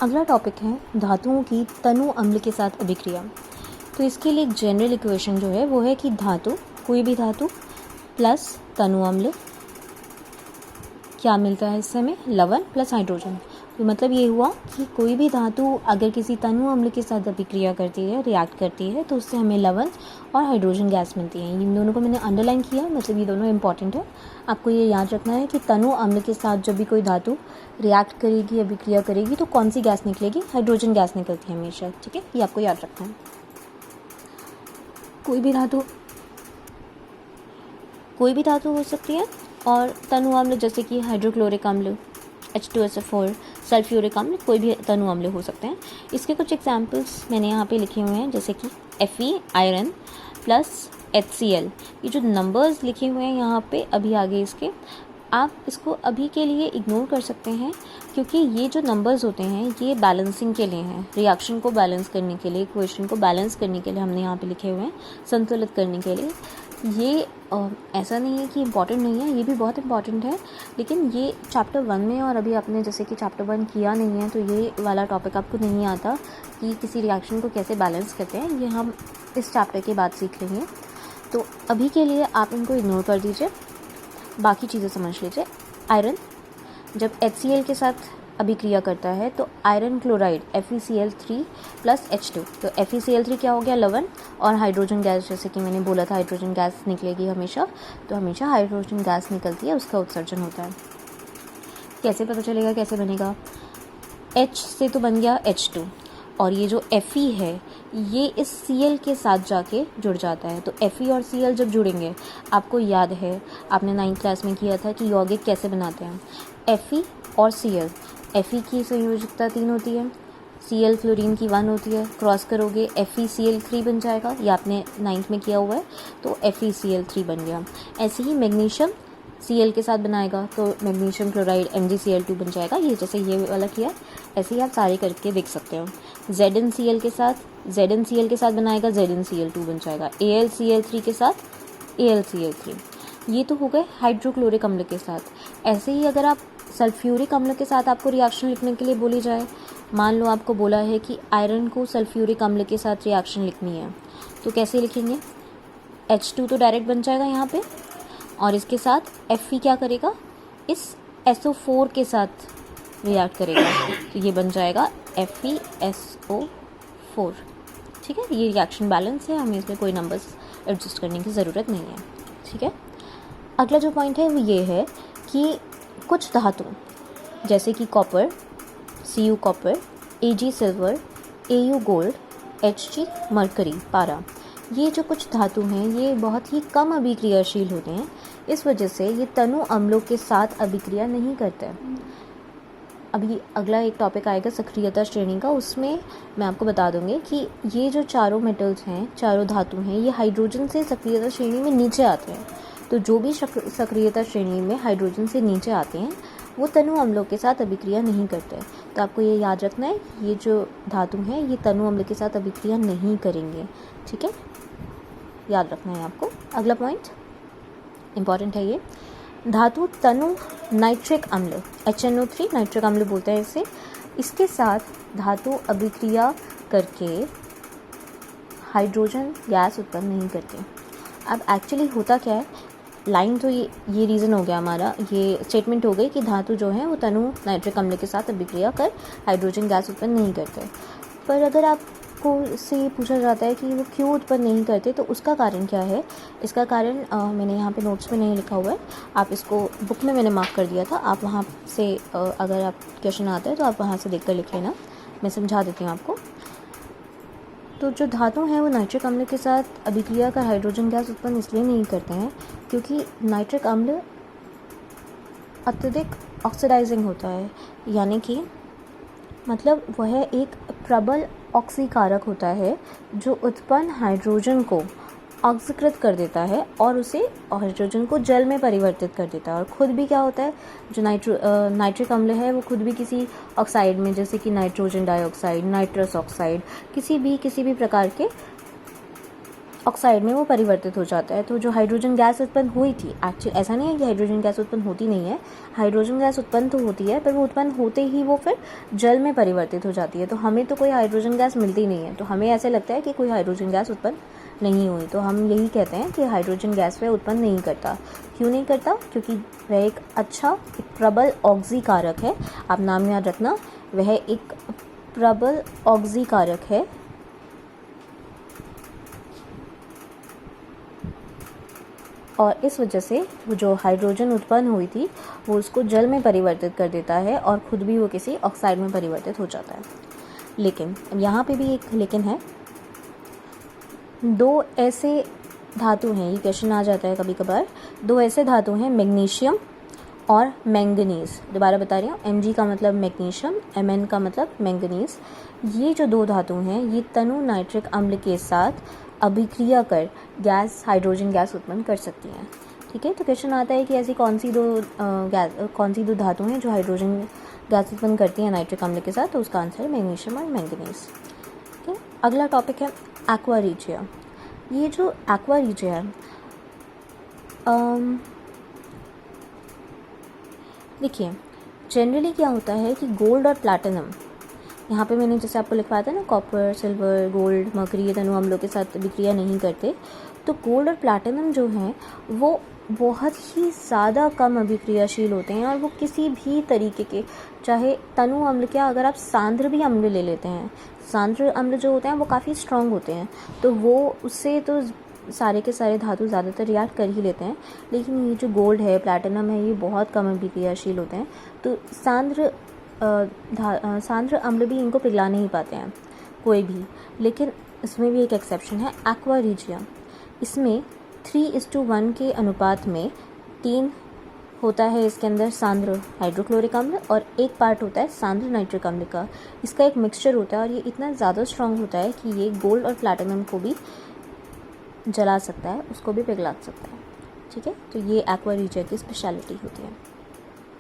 अगला टॉपिक है धातुओं की तनु अम्ल के साथ अभिक्रिया। तो इसके लिए एक जनरल इक्वेशन जो है वो है कि धातु, कोई भी धातु प्लस तनु अम्ल, क्या मिलता है इससे हमें, लवण प्लस हाइड्रोजन। तो मतलब ये हुआ कि कोई भी धातु अगर किसी तनु अम्ल के साथ अभिक्रिया करती है, रिएक्ट करती है, तो उससे हमें लवण और हाइड्रोजन गैस मिलती है। इन दोनों को मैंने अंडरलाइन किया, मतलब ये दोनों इंपॉर्टेंट है। आपको ये याद रखना है कि तनु अम्ल के साथ जब भी कोई धातु रिएक्ट करेगी, अभिक्रिया करेगी, तो कौन सी गैस निकलेगी, हाइड्रोजन गैस निकलती है हमेशा। ठीक है, ये आपको याद रखना है। कोई भी धातु हो सकती है और तनु अम्ल जैसे कि हाइड्रोक्लोरिक अम्ल, H2SO4, सल्फ्यूरिक अम्ल, कोई भी तनु अम्ल हो सकते हैं। इसके कुछ एग्जांपल्स मैंने यहाँ पे लिखे हुए हैं, जैसे कि Fe आयरन प्लस HCl। ये जो नंबर्स लिखे हुए हैं यहाँ पे अभी आगे इसके, आप इसको अभी के लिए इग्नोर कर सकते हैं, क्योंकि ये जो नंबर्स होते हैं ये बैलेंसिंग के लिए हैं, रिएक्शन को बैलेंस करने के लिए, इक्वेशन को बैलेंस करने के लिए हमने यहाँ पे लिखे हुए हैं, संतुलित करने के लिए। ये ऐसा नहीं है कि इम्पॉर्टेंट नहीं है, ये भी बहुत इम्पॉर्टेंट है, लेकिन ये चैप्टर 1 में और अभी आपने जैसे कि चैप्टर 1 किया नहीं है तो ये वाला टॉपिक आपको नहीं आता कि किसी रिएक्शन को कैसे बैलेंस करते हैं। ये हम इस चैप्टर के बाद सीख लेंगे, तो अभी के लिए आप इनको इग्नोर कर दीजिए, बाकी चीज़ें समझ लीजिए। आयरन जब HCl के साथ अभिक्रिया करता है तो iron chloride FeCl3 plus H2, तो FeCl3 क्या हो गया, लवण, और हाइड्रोजन गैस, जैसे कि मैंने बोला था हाइड्रोजन गैस निकलेगी हमेशा, तो हमेशा हाइड्रोजन गैस निकलती है, उसका उत्सर्जन होता है। कैसे पता चलेगा, कैसे बनेगा, H से तो बन गया H2, और ये जो Fe है ये इस Cl के साथ जाके जुड़ जाता है। तो Fe और Cl जब जुड़ेंगे, आपको याद है आपने 9th क्लास में किया था कि यौगिक कैसे बनाते हैं, Fe और Cl, Fe की संयोजकता 3 होती है, Cl फ्लोरीन की 1 होती है, क्रॉस करोगे FeCl3 बन जाएगा, ये आपने 9th में किया हुआ है, तो FeCl3 बन गया। ऐसे ही मैग्नीशियम Cl के साथ बनाएगा तो मैग्नीशियम क्लोराइड MgCl2 बन जाएगा, ये जैसे ये वाला किया, ऐसे ही आप सारे करके देख सकते हो। ZnCl के साथ बनाएगा, ZnCl2 बन जाएगा, AlCl3 के साथ AlCl3। ये तो हो गए हाइड्रोक्लोरिक अम्ल के साथ। ऐसे ही अगर आप सल्फ्यूरिक अम्ल के साथ आपको रिएक्शन लिखने के लिए बोली जाए, मान लो आपको बोला है कि आयरन को सल्फ्यूरिक अम्ल के साथ रिएक्शन लिखनी है, तो कैसे लिखेंगे, H2 तो डायरेक्ट बन जाएगा यहाँ पे, और इसके साथ Fe क्या करेगा, इस SO4 के साथ रिएक्ट करेगा, तो ये बन जाएगा FeSO4। ठीक है, ये रिएक्शन बैलेंस है, हमें इसमें कोई नंबर्स एडजस्ट करने की ज़रूरत नहीं है। ठीक है, अगला जो पॉइंट है वो ये है कि कुछ धातु जैसे कि copper, Cu copper, Ag silver, Au gold, Hg mercury, पारा, ये जो कुछ धातु हैं ये बहुत ही कम अभिक्रियाशील होते हैं, इस वजह से ये तनु अम्लों के साथ अभिक्रिया नहीं करते। अभी अगला एक टॉपिक आएगा सक्रियता श्रेणी का, उसमें मैं आपको बता दूंगी कि ये जो चारों मेटल्स हैं, चारों धातु हैं, ये हाइड्रोजन से सक्रियता श्रेणी में नीचे आते हैं। तो जो भी सक्रियता श्रेणी में हाइड्रोजन से नीचे आते हैं वो तनु अम्लों के साथ अभिक्रिया नहीं करते। तो आपको ये याद रखना है, ये जो धातु हैं ये तनु अम्ल के साथ अभिक्रिया नहीं करेंगे। ठीक है, याद रखना है आपको। अगला पॉइंट इंपॉर्टेंट है, ये धातु तनु नाइट्रिक अम्ल, HNO3 नाइट्रिक अम्ल बोलते हैं इसे, इसके साथ धातु अभिक्रिया करके हाइड्रोजन गैस उत्पन्न नहीं करते। अब एक्चुअली होता क्या है, लाइन तो ये रीज़न हो गया हमारा, ये स्टेटमेंट हो गई कि धातु जो है वो तनु नाइट्रिक अम्ल के साथ अभिक्रिया कर हाइड्रोजन गैस उत्पन्न नहीं करते। पर अगर आपको से पूछा जाता है कि वो क्यों उत्पन्न नहीं करते, तो उसका कारण क्या है, इसका कारण मैंने यहाँ पे नोट्स में नहीं लिखा हुआ है, आप इसको बुक में मैंने मार्क कर दिया था, आप वहाँ से अगर आप क्वेश्चन आता है तो आप वहाँ से देख कर लिख लेना, मैं समझा देती हूँ आपको। तो जो धातु हैं वो नाइट्रिक अम्ल के साथ अभिक्रिया कर हाइड्रोजन गैस उत्पन्न इसलिए नहीं करते हैं क्योंकि नाइट्रिक अम्ल अत्यधिक ऑक्सीडाइजिंग होता है, यानी कि मतलब वह एक प्रबल ऑक्सीकारक होता है जो उत्पन्न हाइड्रोजन को ऑक्सीकृत कर देता है और उसे हाइड्रोजन को जल में परिवर्तित कर देता है। और ख़ुद भी क्या होता है, जो नाइट्रिक अम्ल है वो खुद भी किसी ऑक्साइड में, जैसे कि नाइट्रोजन डाइऑक्साइड, नाइट्रस ऑक्साइड, किसी भी प्रकार के ऑक्साइड में वो परिवर्तित हो जाता है। तो जो हाइड्रोजन गैस उत्पन्न हुई थी, एक्चुअली ऐसा नहीं है कि हाइड्रोजन गैस उत्पन्न होती नहीं है, हाइड्रोजन गैस उत्पन्न तो होती है, पर वो उत्पन्न होते ही वो फिर जल में परिवर्तित हो जाती है। तो हमें तो कोई हाइड्रोजन गैस मिलती नहीं है, तो हमें ऐसे लगता है कि कोई हाइड्रोजन गैस उत्पन्न नहीं हुई। तो हम यही कहते हैं कि हाइड्रोजन गैस वह उत्पन्न नहीं करता। क्यों नहीं करता? क्योंकि वह एक प्रबल ऑक्सीकारक है। आप नाम याद रखना, वह एक प्रबल ऑक्सीकारक है और इस वजह से वो जो हाइड्रोजन उत्पन्न हुई थी वो उसको जल में परिवर्तित कर देता है और ख़ुद भी वो किसी ऑक्साइड में परिवर्तित हो जाता है। लेकिन यहाँ पे भी एक लेकिन है, दो ऐसे धातु हैं, ये क्वेश्चन आ जाता है कभी कभार, दो ऐसे धातु हैं मैग्नीशियम और मैंगनीज। दोबारा बता रही हूँ, Mg का मतलब मैग्नीशियम, Mn का मतलब मैंगनीज। ये जो दो धातु हैं ये तनु नाइट्रिक अम्ल के साथ अभिक्रिया कर गैस, हाइड्रोजन गैस उत्पन्न कर सकती हैं। ठीक है, तो क्वेश्चन आता है कि ऐसी कौन सी दो धातु हैं जो हाइड्रोजन गैस उत्पन्न करती हैं नाइट्रिक अम्ल के साथ? तो उसका आंसर है मैग्नीशियम और मैंगनीज। ठीक है, अगला टॉपिक है एक्वा रीजिया। ये जो एक्वा रीजिया है, देखिए जनरली क्या होता है कि गोल्ड और प्लैटिनम, यहाँ पे मैंने जैसे आपको लिखवाया था ना, कॉपर, सिल्वर, गोल्ड, मरकरी ये तनु अम्लों के साथ अभिक्रिया नहीं करते। तो गोल्ड और प्लैटिनम जो हैं वो बहुत ही ज़्यादा कम अभिक्रियाशील होते हैं और वो किसी भी तरीके के, चाहे तनु अम्ल क्या, अगर आप सांद्र भी अम्ल ले लेते हैं, सांद्र अम्ल जो होते हैं वो काफ़ी स्ट्रॉन्ग होते हैं, तो वो उससे तो सारे के सारे धातु ज़्यादातर रिएक्ट कर ही लेते हैं। लेकिन ये जो गोल्ड है, प्लैटिनम है, ये बहुत कम अभिक्रियाशील होते हैं, तो सांद्र अम्ल भी इनको पिघला नहीं पाते हैं कोई भी। लेकिन इसमें भी एक एक्सेप्शन है, एक्वा रीजिया। इसमें 3:1 के अनुपात में 3 होता है इसके अंदर सांद्र हाइड्रोक्लोरिक अम्ल और 1 पार्ट होता है सांद्र नाइट्रिक अम्ल का। इसका एक मिक्सचर होता है और ये इतना ज़्यादा स्ट्रॉन्ग होता है कि ये गोल्ड और प्लैटिनम को भी जला सकता है, उसको भी पिघला सकता है। ठीक है, तो ये एक्वा रीजिया की स्पेशलिटी होती है।